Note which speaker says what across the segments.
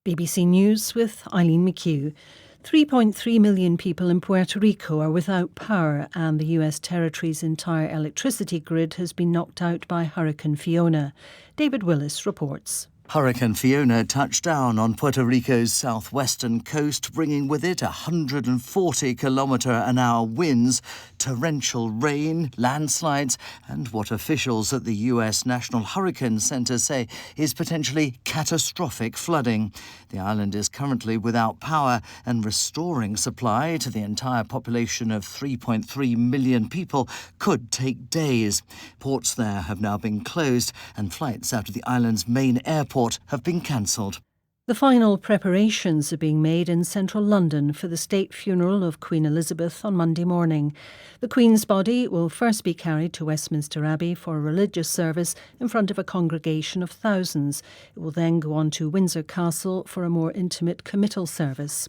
Speaker 1: BBC News with Eileen McHugh. 3.3 million people in Puerto Rico are without power, and the US territory's entire electricity grid has been knocked out by Hurricane Fiona. David Willis reports.
Speaker 2: Hurricane Fiona touched down on Puerto Rico's southwestern coast, bringing with it 140 km/h winds, torrential rain, landslides, and what officials at the US National Hurricane Center say is potentially catastrophic flooding. The island is currently without power, and restoring supply to the entire population of 3.3 million people could take days. Ports there have now been closed, and flights out of the island's main airport have been cancelled.
Speaker 1: The final preparations are being made in central London for the state funeral of Queen Elizabeth on Monday morning. The Queen's body will first be carried to Westminster Abbey for a religious service in front of a congregation of thousands. It will then go on to Windsor Castle for a more intimate committal service.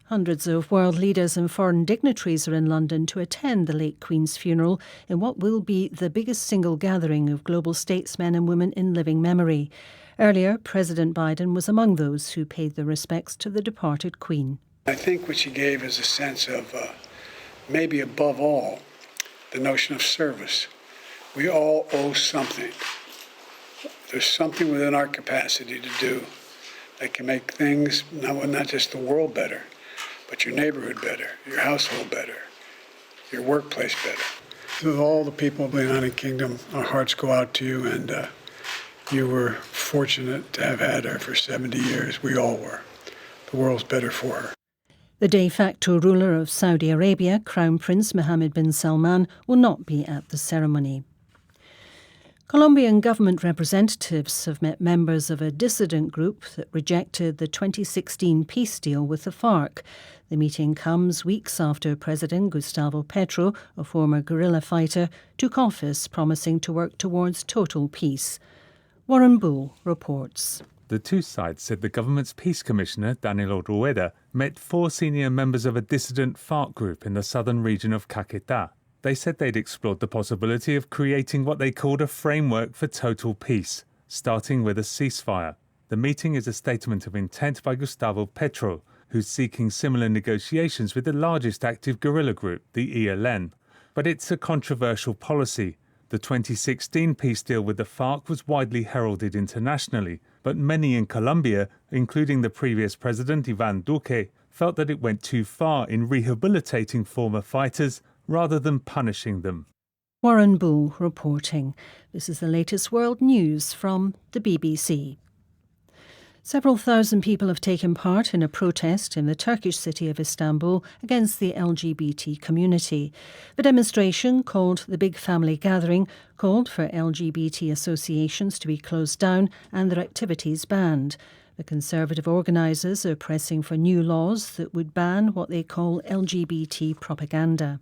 Speaker 1: Hundreds of world leaders and foreign dignitaries are in London to attend the late Queen's funeral in what will be the biggest single gathering of global statesmen and women in living memory. Earlier, President Biden was among those who paid their respects to the departed Queen.
Speaker 3: I think what she gave is a sense of, maybe above all, the notion of service. We all owe something. There's something within our capacity to do that can make things, not just the world better, but your neighborhood better, your household better, your workplace better. To all the people of the United Kingdom, our hearts go out to you, and you were fortunate to have had her for 70 years. We all were. The world's better for her.
Speaker 1: The de facto ruler of Saudi Arabia, Crown Prince Mohammed bin Salman, will not be at the ceremony. Colombian government representatives have met members of a dissident group that rejected the 2016 peace deal with the FARC. The meeting comes weeks after President Gustavo Petro, a former guerrilla fighter, took office promising to work towards total peace. Warren Bull reports.
Speaker 4: The two sides said the government's peace commissioner, Danilo Rueda, met 4 senior members of a dissident FARC group in the southern region of Caquetá. They said they'd explored the possibility of creating what they called a framework for total peace, starting with a ceasefire. The meeting is a statement of intent by Gustavo Petro, who's seeking similar negotiations with the largest active guerrilla group, the ELN. But it's a controversial policy. The 2016 peace deal with the FARC was widely heralded internationally, but many in Colombia, including the previous president Iván Duque, felt that it went too far in rehabilitating former fighters rather than punishing them.
Speaker 1: Warren Bull reporting. This is the latest world news from the BBC. Several thousand people have taken part in a protest in the Turkish city of Istanbul against the LGBT community. The demonstration, called the Big Family Gathering, called for LGBT associations to be closed down and their activities banned. The Conservative organisers are pressing for new laws that would ban what they call LGBT propaganda.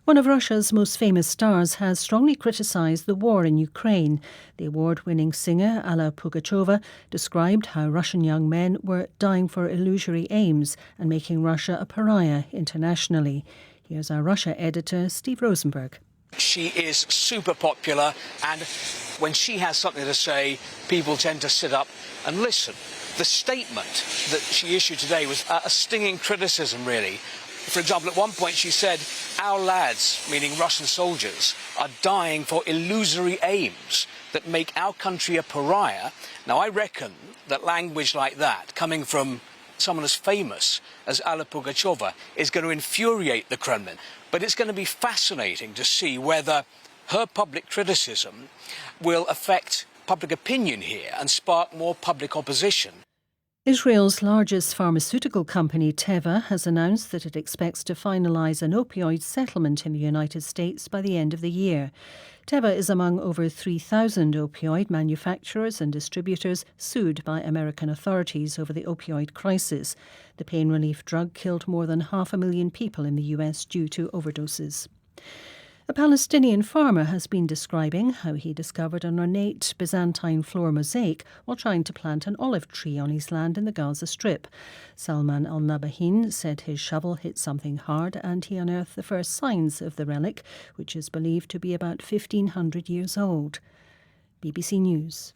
Speaker 1: One of Russia's most famous stars has strongly criticised the war in Ukraine. The award-winning singer Alla Pugacheva described how Russian young men were dying for illusory aims and making Russia a pariah internationally. Here's our Russia editor, Steve Rosenberg.
Speaker 5: She is super popular, and when she has something to say, people tend to sit up and listen. The statement that she issued today was a stinging criticism, really. For example, at one point she said, our lads, meaning Russian soldiers, are dying for illusory aims that make our country a pariah. Now, I reckon that language like that, coming from someone as famous as Alla Pugacheva, is going to infuriate the Kremlin. But it's going to be fascinating to see whether her public criticism will affect public opinion here and spark more public opposition.
Speaker 1: Israel's largest pharmaceutical company, Teva, has announced that it expects to finalise an opioid settlement in the United States by the end of the year. Teva is among over 3,000 opioid manufacturers and distributors sued by American authorities over the opioid crisis. The pain relief drug killed more than 500,000 people in the US due to overdoses. A Palestinian farmer has been describing how he discovered an ornate Byzantine floor mosaic while trying to plant an olive tree on his land in the Gaza Strip. Salman al-Nabahin said his shovel hit something hard and he unearthed the first signs of the relic, which is believed to be about 1,500 years old. BBC News.